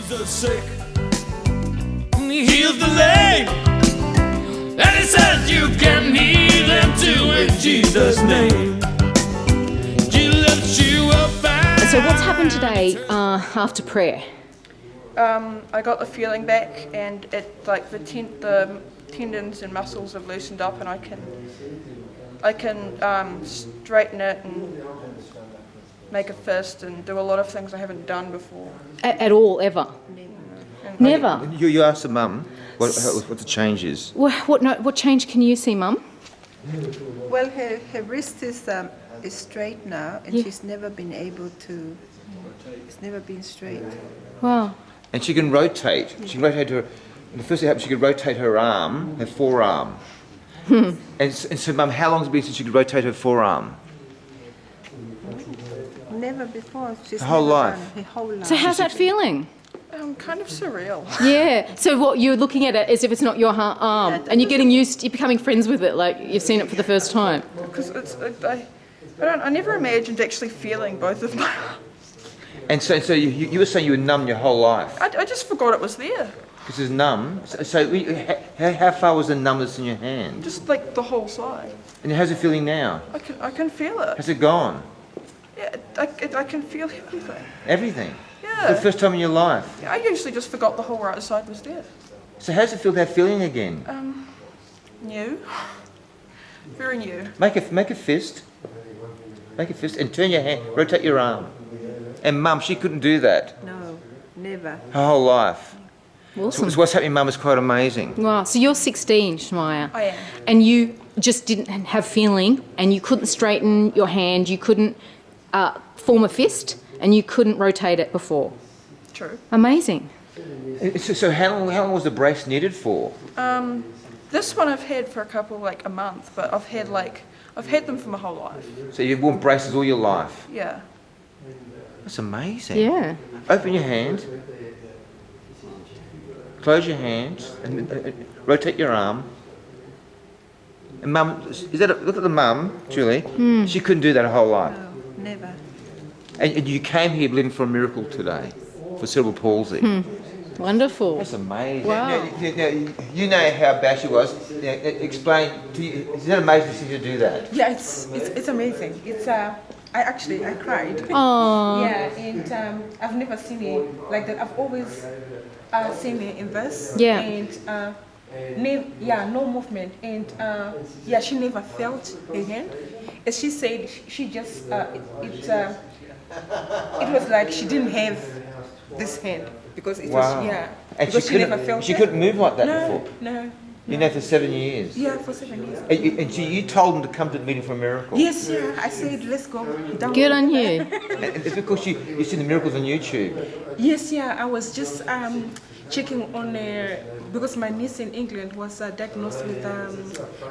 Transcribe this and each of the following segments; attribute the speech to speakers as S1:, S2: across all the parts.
S1: the sick, He heals the lame, and He says you can heal them too in Jesus' name. He lifts you up.
S2: And so what's happened today after prayer?
S3: I got the feeling back, and it like the tendons and muscles have loosened up, and I can straighten it and make a fist and do a lot of things I haven't done before.
S2: At all, ever? Never?
S4: You asked the mum what the change is.
S2: What change can you see, Mum?
S5: Well, her wrist is straight now, and she's never been able to. It's never been straight.
S2: Wow.
S4: And she can rotate. She can rotate her. The first thing that happened, she could rotate her arm, her forearm. And so, Mum, how long has it been since she could rotate her forearm?
S5: Never before. She's
S4: Her whole
S5: never
S4: life.
S5: done her whole life.
S2: So how's that feeling?
S3: Kind of surreal.
S2: Yeah. So what you're looking at it as if it's not your arm, and you're getting used. You're becoming friends with it, like you've seen it for the first time.
S3: Because I never imagined actually feeling both of my arms.
S4: And so you were saying you were numb your whole life.
S3: I just forgot it was there.
S4: Because it's numb. So how far was the numbness in your hand?
S3: Just like the whole side.
S4: And how's it feeling now?
S3: I can feel it.
S4: Has it gone?
S3: Yeah, I can feel everything.
S4: Everything?
S3: Yeah.
S4: For the first time in your life?
S3: I usually just forgot the whole right side was there.
S4: So how does it feel to have feeling again?
S3: New. Very new.
S4: Make a fist. Make a fist and turn your hand, rotate your arm. And Mum, she couldn't do that
S5: No, never.
S4: her whole life.
S2: Awesome.
S4: So what's happening, Mum, is quite amazing.
S2: Wow. So you're 16, Shemaya.
S3: I am.
S2: And you just didn't have feeling, and you couldn't straighten your hand, you couldn't form a fist, and you couldn't rotate it before.
S3: True.
S2: Amazing.
S4: So how long was the brace needed for?
S3: This one I've had for a month, but I've had them for my whole life.
S4: So you've worn braces all your life.
S3: Yeah.
S4: That's amazing.
S2: Yeah.
S4: Open your hand. Close your hands and rotate your arm. And Mum, look at the mum, Julie. She couldn't do that her whole life.
S5: No, never.
S4: And you came here believing for a miracle today, for cerebral palsy.
S2: Wonderful.
S4: That's amazing.
S2: Wow.
S4: Now, you know how bad she was. Now, explain to you. Isn't it amazing to see you do that?
S6: Yeah, it's amazing. I cried.
S2: Oh.
S6: Yeah, and I've never seen it like that. I've always seen it in this.
S2: Yeah.
S6: And no movement. And she never felt her hand. As she said, she just it was like she didn't have this hand because it was
S4: And
S6: because she never felt
S4: she
S6: it.
S4: couldn't move like that before.
S6: No.
S4: You know, for 7 years.
S6: Yeah, for 7 years.
S4: And so you told them to come to the meeting for a miracle.
S6: Yes, yeah. I said, let's go down.
S2: Good on you.
S4: And it's because you see the miracles on YouTube.
S6: Yes, yeah. I was just checking on because my niece in England was diagnosed with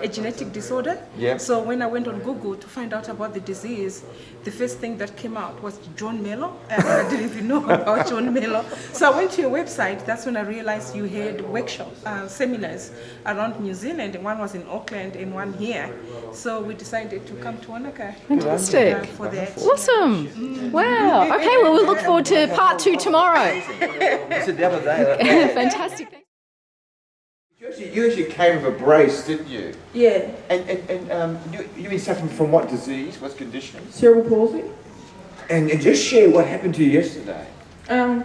S6: a genetic disorder.
S4: Yeah.
S6: So when I went on Google to find out about the disease, the first thing that came out was John Mellor. I didn't even know about John Mellor. So I went to your website. That's when I realized you had workshops, seminars around New Zealand. And one was in Auckland and one here. So we decided to come to Wanaka.
S2: Fantastic.
S6: For that.
S2: Awesome. Wow. Okay, well, we'll look forward to part 2 tomorrow.
S4: I said the other day.
S2: Fantastic.
S4: You actually came with a brace, didn't you?
S6: Yeah.
S4: And you've been suffering from what disease? What condition?
S6: Cerebral palsy.
S4: And just share what happened to you yesterday.
S3: The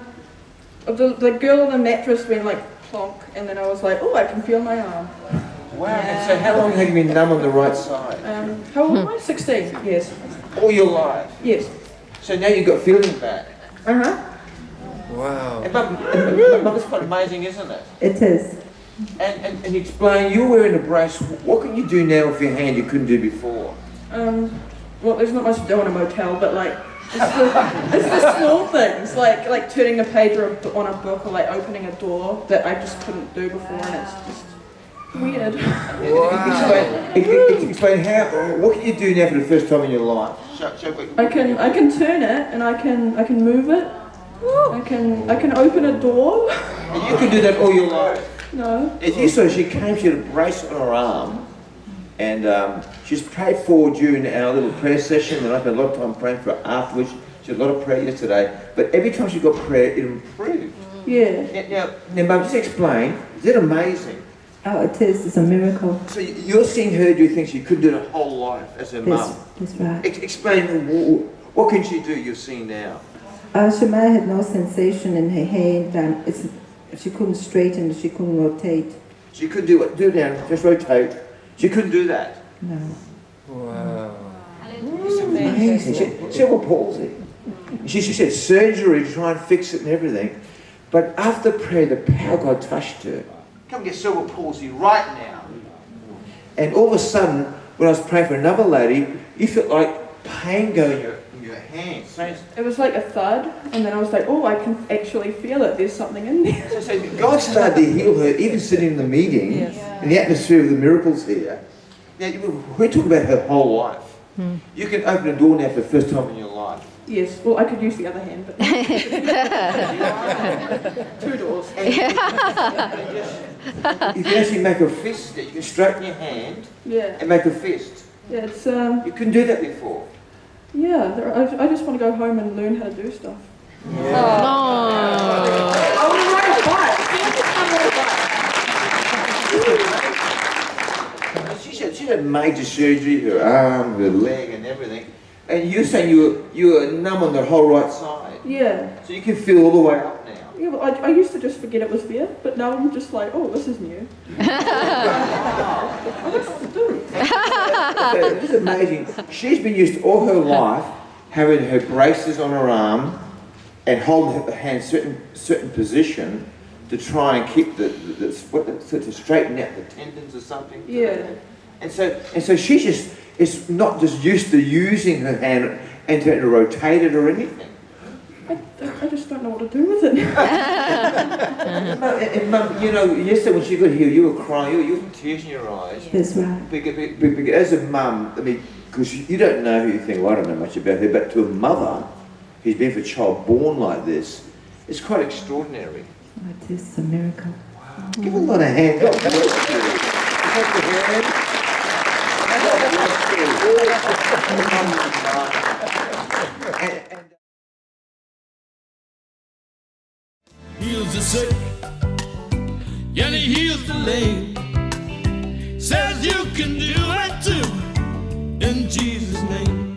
S3: girl on the mattress went like plonk, and then I was like, oh, I can feel my arm.
S4: Wow. And so how long have you been numb on the right side?
S3: How old am I? 16. Yes.
S4: All your life?
S3: Yes.
S4: So now you've got feeling back?
S3: Uh-huh.
S4: Wow. And Mum, it's quite amazing, isn't it?
S5: It is.
S4: And explain, you're wearing a brace. What can you do now with your hand you couldn't do before?
S3: Well, there's not much to do in a motel, but like, it's the small things, like turning a page on a book or like opening a door that I just couldn't do before, and it's just weird.
S4: Wow. Explain what can you do now for the first time in your life?
S3: I can turn it, and I can move it. I can open a door.
S4: And you can do that all your life?
S3: No.
S4: She came, she had a brace on her arm, and she's prayed forward during our little prayer session, and I spent a lot of time praying for her afterwards. She had a lot of prayer yesterday, but every time she got prayer, it improved.
S3: Yeah.
S4: Now, Mum, just explain. Is that amazing?
S5: Oh, it is. It's a miracle.
S4: So you're seeing her do things she couldn't do her whole life as her mum.
S5: That's right.
S4: Explain, what can she do you're seeing now?
S5: Shemaya had no sensation in her hand, and she couldn't straighten, she couldn't rotate.
S4: She couldn't do it. Do it now. Just rotate. She couldn't do that.
S5: No.
S4: Wow. It's amazing. She had cerebral palsy. She had surgery to try and fix it and everything. But after prayer, the power of God touched her. Come get cerebral palsy right now. And all of a sudden, when I was praying for another lady, you felt like pain going in your hands.
S3: It was like a thud, and then I was like, oh, I can actually feel it. There's something in there.
S4: So God started to heal her, even sitting in the meeting, in the atmosphere of the miracles here. Now, we're talking about her whole life. You can open a door now for the first time in your life.
S3: Yes, well, I could use the other hand, but 2 doors.
S4: You can actually make a fist. You can straighten your hand and make a fist.
S3: Yeah, it's
S4: You couldn't do that before.
S3: I just want to go home and learn how to do stuff.
S4: She had major surgery, her arm, her leg and everything. And you're saying you were numb on the whole right side.
S3: Yeah.
S4: So you can feel all the way up now.
S3: Yeah, but I used to just forget it was there, but now I'm just like, oh, this is new. I don't know what to do.
S4: It's amazing. She's been used all her life having her braces on her arm and holding her hand certain position to try and keep to straighten out the tendons or something.
S3: Yeah.
S4: And so she is not just used to using her hand and to rotate it or anything.
S3: I just don't know what to do with it.
S4: And Mum, yesterday when she got here, you were crying, you had tears in your eyes.
S5: That's right.
S4: Because as a mum, because you don't know who you think, well, I don't know much about her, but to a mother who's been for a child born like this, it's quite extraordinary.
S5: Oh, it is a miracle.
S4: Wow. Give a lot of hand. God bless you. Take the hand. God bless you.
S1: Heals the sick, and he heals the lame. Says you can do it too, in Jesus' name.